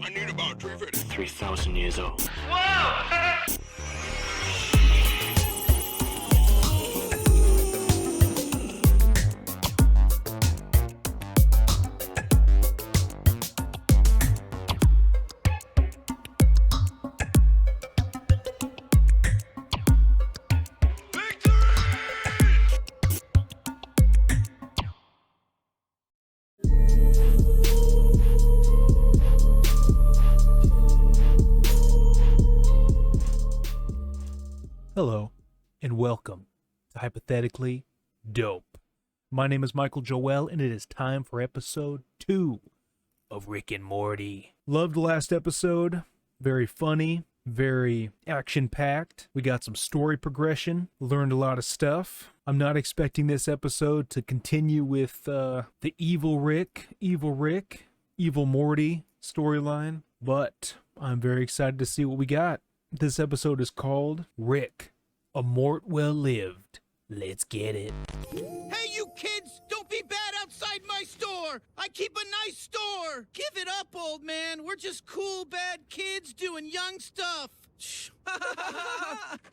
I need about 350. 3,000 years old. Whoa! Hello, and welcome to Hypothetically Dope. My name is Michael Joel, and it is time for episode 2 of Rick and Morty. Loved the last episode. Very funny, very action-packed. We got some story progression, learned a lot of stuff. I'm not expecting this episode to continue with the Evil Morty storyline, but I'm very excited to see what we got. This episode is called Rick, a Mort Well Lived. Let's get it. Hey, you kids! Don't be bad outside my store! I keep a nice store! Give it up, old man! We're just cool, bad kids doing young stuff!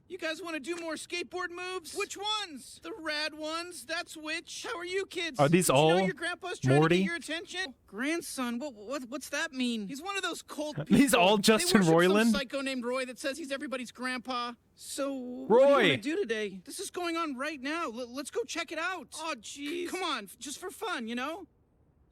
You guys want to do more skateboard moves? Which ones? The rad ones, that's which. How are you kids? Are these Did you all know your grandpa's trying Morty? to get your attention? Grandson, what's that mean? He's one of those cold people. These all Justin They worship Roiland? some psycho named Roy that says he's everybody's grandpa. So, what do Roy! you want to do today? This is going on right now. Let's go check it out. Oh, jeez. Come on, just for fun, you know?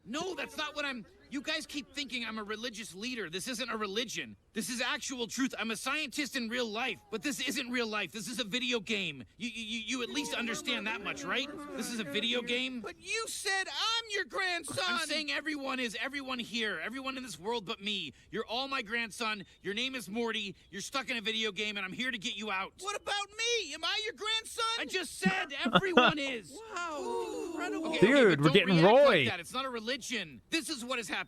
No, that's not what I'm... You guys keep thinking I'm a religious leader. This isn't a religion. This is actual truth. I'm a scientist in real life, but this isn't real life. This is a video game. You at least understand that much, right? This is a video game. But you said I'm your grandson. I'm saying everyone is. Everyone here. Everyone in this world but me. You're all my grandson. Your name is Morty. You're stuck in a video game, and I'm here to get you out. What about me? Am I your grandson? I just said everyone is. Wow. Incredible. Okay, Dude, but we're don't getting react Roy. like that. It's not a religion. This is what is happening.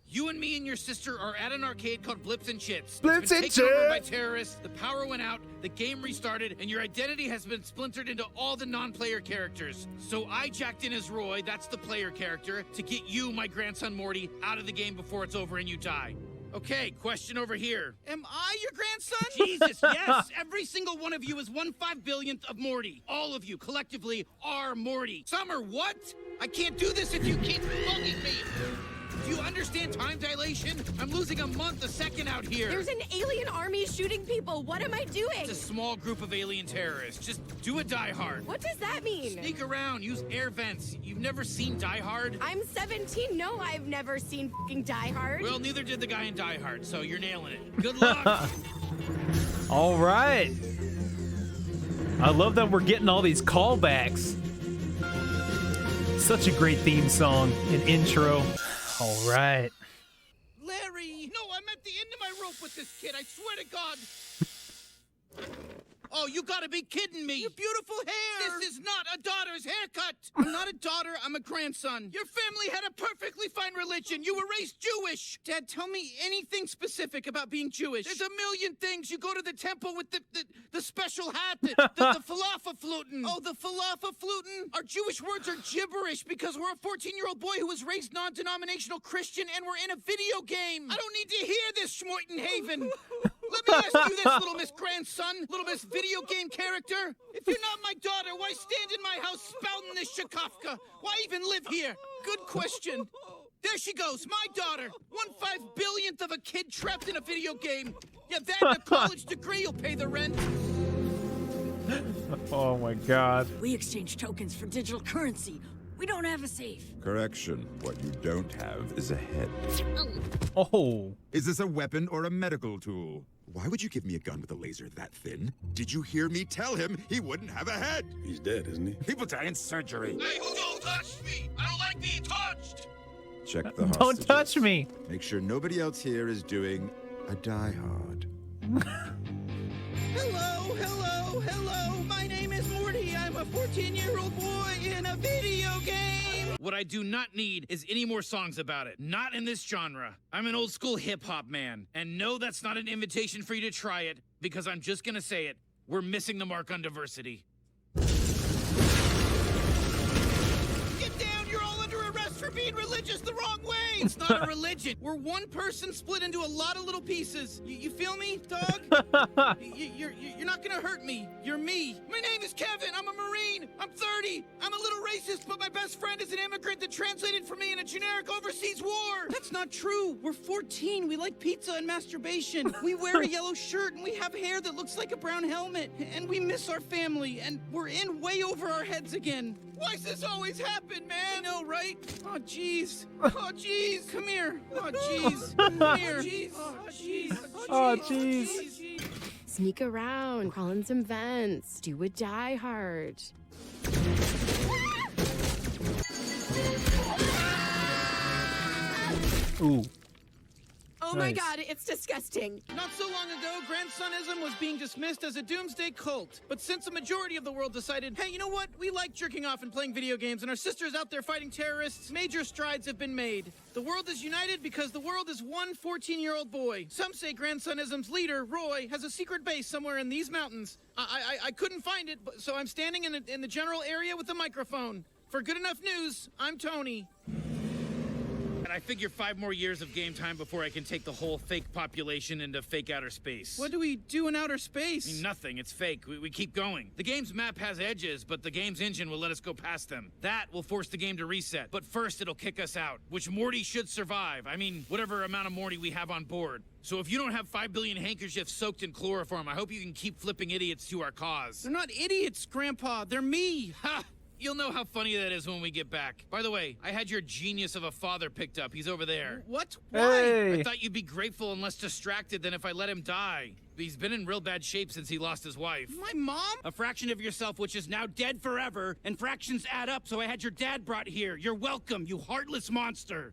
You and me and your sister are at an arcade called Blips and Chits. Blips It's been and taken over by Chits. terrorists, the power went out, the game restarted, and your identity has been splintered into all the non-player characters. So I jacked in as Roy, that's the player character, to get you, my grandson Morty, out of the game before it's over and you die. Okay, question over here. Am I your grandson? Jesus, yes! Every single one of you is 1/5 of Morty. All of you, collectively, are Morty. Summer, what? I can't do this if you keep bugging me! Do you understand time dilation? I'm losing a month a second out here. There's an alien army shooting people. What am I doing? It's a small group of alien terrorists. Just do a Die Hard. What does that mean? Sneak around, use air vents. You've never seen Die Hard? I'm 17. No, I've never seen f***ing Die Hard. Well, neither did the guy in Die Hard, so you're nailing it. Good luck. All right. I love that we're getting all these callbacks. Such a great theme song and intro. All right. Larry! No, I'm at the end of my rope with this kid, I swear to God! Oh, you gotta be kidding me! Your beautiful hair! This is not a daughter's haircut! I'm not a daughter, I'm a grandson. Your family had a perfectly fine religion. You were raised Jewish! Dad, tell me anything specific about being Jewish. There's a million things. You go to the temple with the special hat, the falafel flutin. Oh, the falafel flutin? Our Jewish words are gibberish because we're a 14-year-old boy who was raised non-denominational Christian and we're in a video game. I don't need to hear this, Schmoitenhaven. Let me ask you this, little Miss Grandson, little Miss Video Game Character. If you're not my daughter, why stand in my house spouting this Shakofka? Why even live here? Good question. There she goes, my daughter. 1/5 of a kid trapped in a video game. Yeah, that and a college degree will pay the rent. Oh my God. We exchange tokens for digital currency. We don't have a safe. Correction. What you don't have is a head. Oh. Is this a weapon or a medical tool? Why would you give me a gun with a laser that thin? Did you hear me tell him he wouldn't have a head? He's dead, isn't he? People die in surgery. Hey, who don't touch me? I don't like being touched. Check the hostages. Don't touch me. Make sure nobody else here is doing a Die Hard. Hello. My name is Morty. I'm a 14-year-old boy in a video game. What I do not need is any more songs about it. Not in this genre. I'm an old school hip hop man. And no, that's not an invitation for you to try it, because I'm just gonna say it. We're missing the mark on diversity. Get down! You're all under arrest for being religious the wrong way! It's not a religion. We're one person split into a lot of little pieces. You feel me, dog? You're not gonna hurt me. You're me. My name is Kevin. I'm a Marine. I'm 30. I'm a little racist, but my best friend is an immigrant that translated for me in a generic overseas war. That's not true. We're 14. We like pizza and masturbation. We wear a yellow shirt and we have hair that looks like a brown helmet. And we miss our family and we're in way over our heads again. Why's this always happen, man? I know, right? Oh, jeez. Oh, jeez. Come here. Oh, jeez. Come here. Oh, jeez. Oh, jeez. Sneak around, crawl in some vents, do a Die Hard. Ooh. Oh my Nice. god, it's disgusting. Not so long ago, grandsonism was being dismissed as a doomsday cult. But since a majority of the world decided, hey, you know what? We like jerking off and playing video games, and our sisters out there fighting terrorists, major strides have been made. The world is united because the world is one 14-year-old boy. Some say grandsonism's leader, Roy, has a secret base somewhere in these mountains. I couldn't find it, so I'm standing in the general area with a microphone. For good enough news, I'm Tony. And I figure 5 more years of game time before I can take the whole fake population into fake outer space. What do we do in outer space? I mean, nothing. It's fake. We keep going. The game's map has edges, but the game's engine will let us go past them. That will force the game to reset. But first, it'll kick us out, which Morty should survive. I mean, whatever amount of Morty we have on board. So if you don't have 5 billion handkerchiefs soaked in chloroform, I hope you can keep flipping idiots to our cause. They're not idiots, Grandpa. They're me. Ha! You'll know how funny that is when we get back. By the way, I had your genius of a father picked up. He's over there. What? Why? Hey. I thought you'd be grateful and less distracted than if I let him die. He's been in real bad shape since he lost his wife. My mom? A fraction of yourself, which is now dead forever, and fractions add up, so I had your dad brought here. You're welcome, you heartless monster.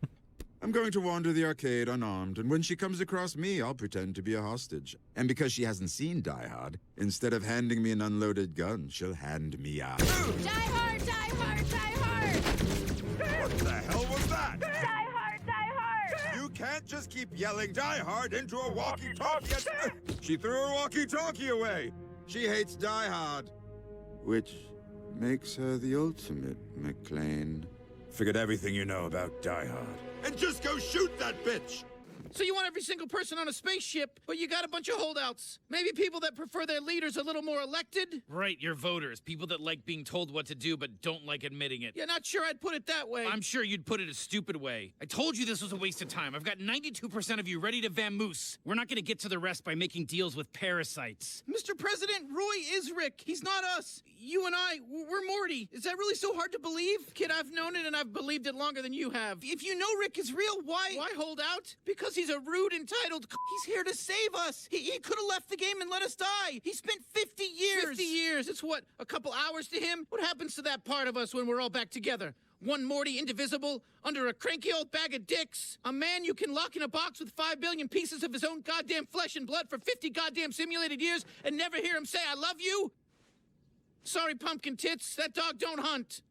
I'm going to wander the arcade unarmed, and when she comes across me, I'll pretend to be a hostage. And because she hasn't seen Die Hard, instead of handing me an unloaded gun, she'll hand me a... Die Hard, Die Hard, Die Hard! What the hell was that? Die Hard, Die Hard! You can't just keep yelling Die Hard into a walkie-talkie. She threw her walkie-talkie away. She hates Die Hard. Which makes her the ultimate McClane. Forget everything you know about Die Hard. And just go shoot that bitch! So you want every single person on a spaceship, but you got a bunch of holdouts. Maybe people that prefer their leaders a little more elected? Right, your voters. People that like being told what to do but don't like admitting it. Yeah, not sure I'd put it that way. I'm sure you'd put it a stupid way. I told you this was a waste of time. I've got 92% of you ready to vamoose. We're not gonna get to the rest by making deals with parasites. Mr. President, Roy is Rick. He's not us. You and I, we're Morty. Is that really so hard to believe? Kid, I've known it and I've believed it longer than you have. If you know Rick is real, why hold out? Because he's a rude, entitled He's here to save us. He could have left the game and let us die. He spent 50 years. 50 years. It's what, a couple hours to him? What happens to that part of us when we're all back together? One Morty indivisible, under a cranky old bag of dicks. A man you can lock in a box with 5 billion pieces of his own goddamn flesh and blood for 50 goddamn simulated years and never hear him say, I love you? Sorry, pumpkin tits. That dog don't hunt.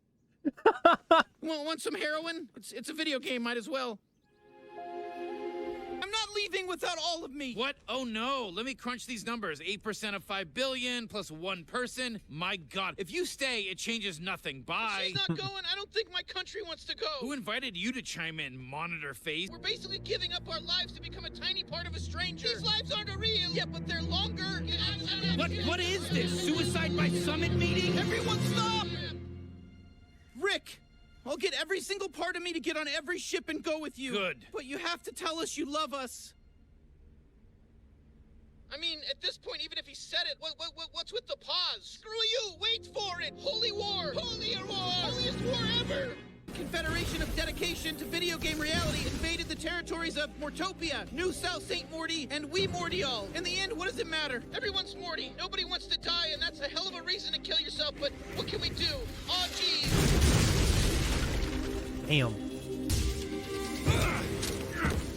Want some heroin? It's a video game, might as well. I'm not leaving without all of me. What? Oh no, let me crunch these numbers. 8% of 5 billion plus 1 person. My God, if you stay, it changes nothing. Bye. She's not going. I don't think my country wants to go. Who invited you to chime in, monitor face? We're basically giving up our lives to become a tiny part of a stranger. These lives aren't real. Yeah, but they're longer. What is this? Suicide by summit meeting? Everyone stop! Rick! I'll get every single part of me to get on every ship and go with you. Good. But you have to tell us you love us. I mean, at this point, even if he said it, what's with the pause? Screw you! Wait for it! Holy war! Holier war! Holiest war ever! Confederation of Dedication to Video Game Reality invaded the territories of Mortopia, New South St. Morty, and Wee Mortyall. In the end, what does it matter? Everyone's Morty. Nobody wants to die, and that's a hell of a reason to kill yourself, but what can we do? Aw, geez. Damn.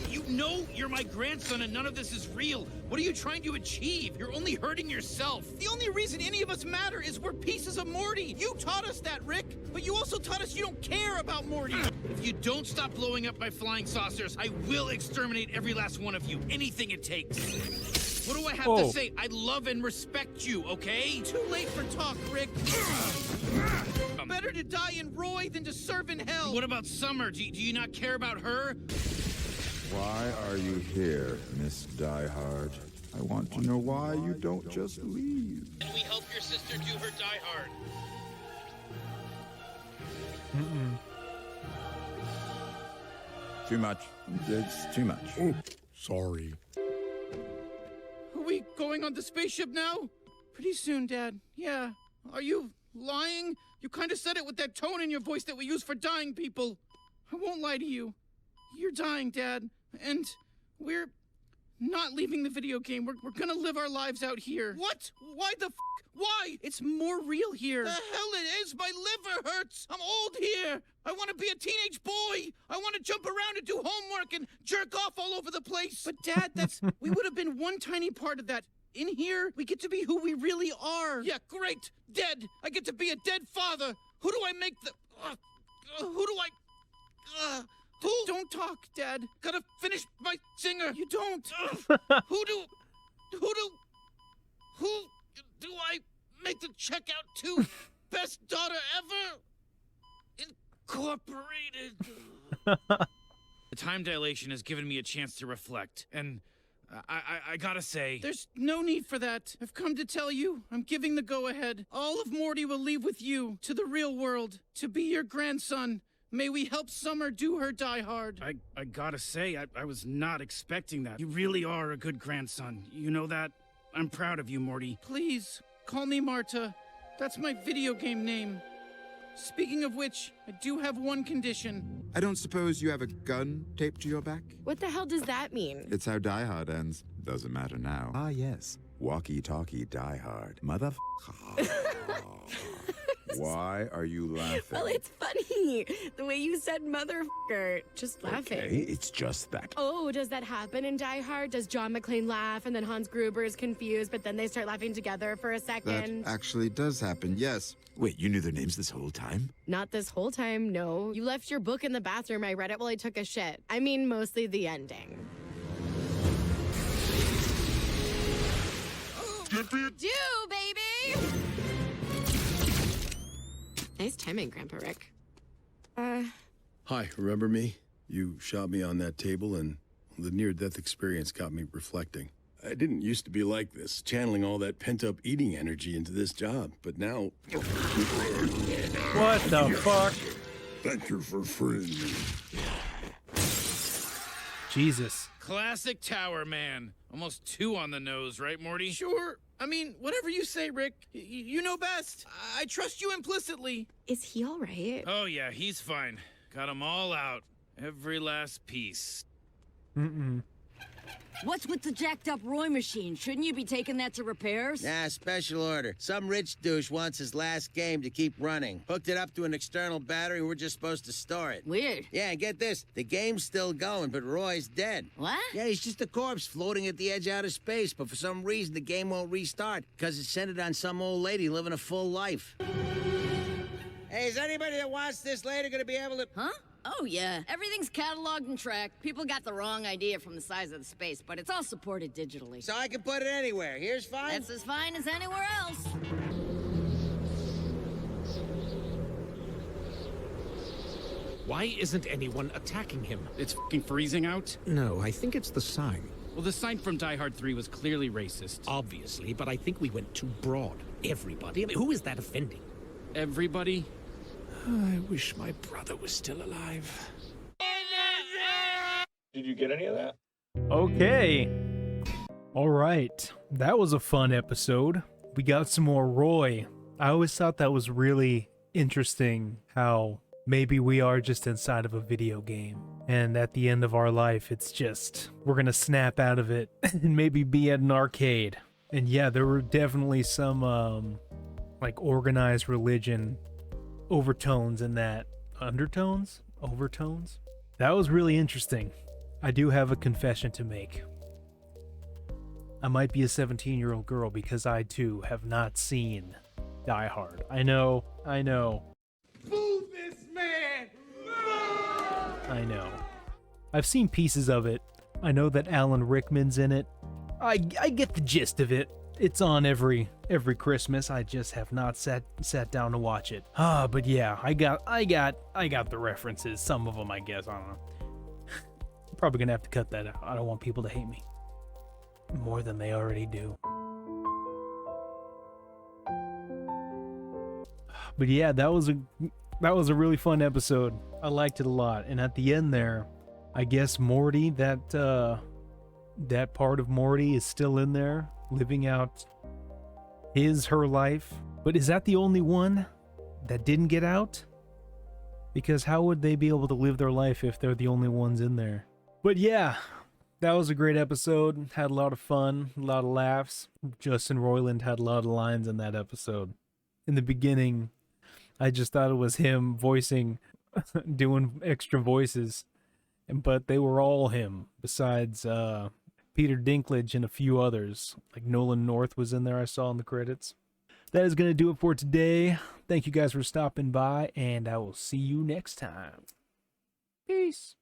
You know you're my grandson and none of this is real. What are you trying to achieve? You're only hurting yourself. The only reason any of us matter is we're pieces of Morty. You taught us that, Rick, but you also taught us you don't care about Morty. If you don't stop blowing up my flying saucers, I will exterminate every last one of you. Anything it takes. What do I have to say? I love and respect you, okay? Too late for talk, Rick. Better to die in Roy than to serve in hell. What about Summer? Do you not care about her? Why are you here, Miss Diehard? I want to know why you don't just leave. Can we help your sister do her Die Hard? Too much. It's too much. Sorry. Are we going on the spaceship now? Pretty soon, Dad. Yeah. Are you lying? You kind of said it with that tone in your voice that we use for dying people. I won't lie to you. You're dying, Dad. And we're not leaving the video game. We're gonna live our lives out here. What? Why the f? Why? It's more real here. The hell it is. My liver hurts. I'm old here. I want to be a teenage boy. I want to jump around and do homework and jerk off all over the place. But Dad, we would have been one tiny part of that. In here, we get to be who we really are. Yeah, great. Dead. I get to be a dead father. Who do I make the... who do I... who? Don't talk, Dad. Gotta finish my singer. You don't. Who do I make the checkout to? Best daughter ever? Incorporated. The time dilation has given me a chance to reflect, and... I gotta say... There's no need for that. I've come to tell you, I'm giving the go-ahead. All of Morty will leave with you, to the real world, to be your grandson. May we help Summer do her Die Hard. I gotta say, I was not expecting that. You really are a good grandson. You know that? I'm proud of you, Morty. Please, call me Marta. That's my video game name. Speaking of which, I do have one condition. I don't suppose you have a gun taped to your back? What the hell does that mean? It's how Die Hard ends. Doesn't matter now. Ah, yes. Walkie-talkie Die Hard. Why are you laughing? Well, it's funny. The way you said motherfucker. Just laughing. Okay, it's just that. Oh, does that happen in Die Hard? Does John McClane laugh and then Hans Gruber is confused, but then they start laughing together for a second? That actually does happen, yes. Wait, you knew their names this whole time? Not this whole time, no. You left your book in the bathroom. I read it while I took a shit. I mean, mostly the ending. Do, baby! Nice timing, Grandpa Rick. Hi, remember me? You shot me on that table, and the near-death experience got me reflecting. I didn't used to be like this, channeling all that pent-up eating energy into this job, but now... What the fuck? Thank you for freeing me. Jesus. Classic Tower Man. Almost 2 on the nose, right, Morty? Sure. I mean, whatever you say, Rick. You know best. I trust you implicitly. Is he all right? Oh, yeah, he's fine. Got 'em all out. Every last piece. What's with the jacked up Roy machine? Shouldn't you be taking that to repairs? Nah, special order. Some rich douche wants his last game to keep running. Hooked it up to an external battery, we're just supposed to store it. Weird. Yeah, and get this. The game's still going, but Roy's dead. What? Yeah, he's just a corpse floating at the edge out of space, but for some reason the game won't restart, because it's centered on some old lady living a full life. Hey, is anybody that wants this later gonna be able to... Huh? Oh, yeah. Everything's cataloged and tracked. People got the wrong idea from the size of the space, but it's all supported digitally. So I can put it anywhere. Here's fine? That's as fine as anywhere else. Why isn't anyone attacking him? It's fucking freezing out? No, I think it's the sign. Well, the sign from Die Hard 3 was clearly racist. Obviously, but I think we went too broad. Everybody. I mean, who is that offending? Everybody? I wish my brother was still alive. Did you get any of that? Okay. All right. That was a fun episode. We got some more Roy. I always thought that was really interesting how maybe we are just inside of a video game. And at the end of our life, it's just, we're going to snap out of it and maybe be at an arcade. And yeah, there were definitely some, like organized religion overtones in that. Undertones? Overtones? That was really interesting. I do have a confession to make. I might be a 17-year-old girl because I too have not seen Die Hard. I know. Move this man! I know. I've seen pieces of it. I know that Alan Rickman's in it. I get the gist of it. It's on every Christmas. I just have not sat down to watch it. But yeah, I got the references. Some of them, I guess. I don't know. Probably gonna have to cut that out. I don't want people to hate me more than they already do. But yeah, that was a really fun episode. I liked it a lot. And at the end there, I guess Morty, that part of Morty is still in there, living out her life. But is that the only one that didn't get out? Because how would they be able to live their life if they're the only ones in there? But yeah, that was a great episode. Had a lot of fun, a lot of laughs. Justin Roiland had a lot of lines in that episode. In the beginning, I just thought it was him voicing, doing extra voices. But they were all him, besides Peter Dinklage and a few others. Like Nolan North was in there, I saw in the credits. That is going to do it for today. Thank you guys for stopping by, and I will see you next time. Peace.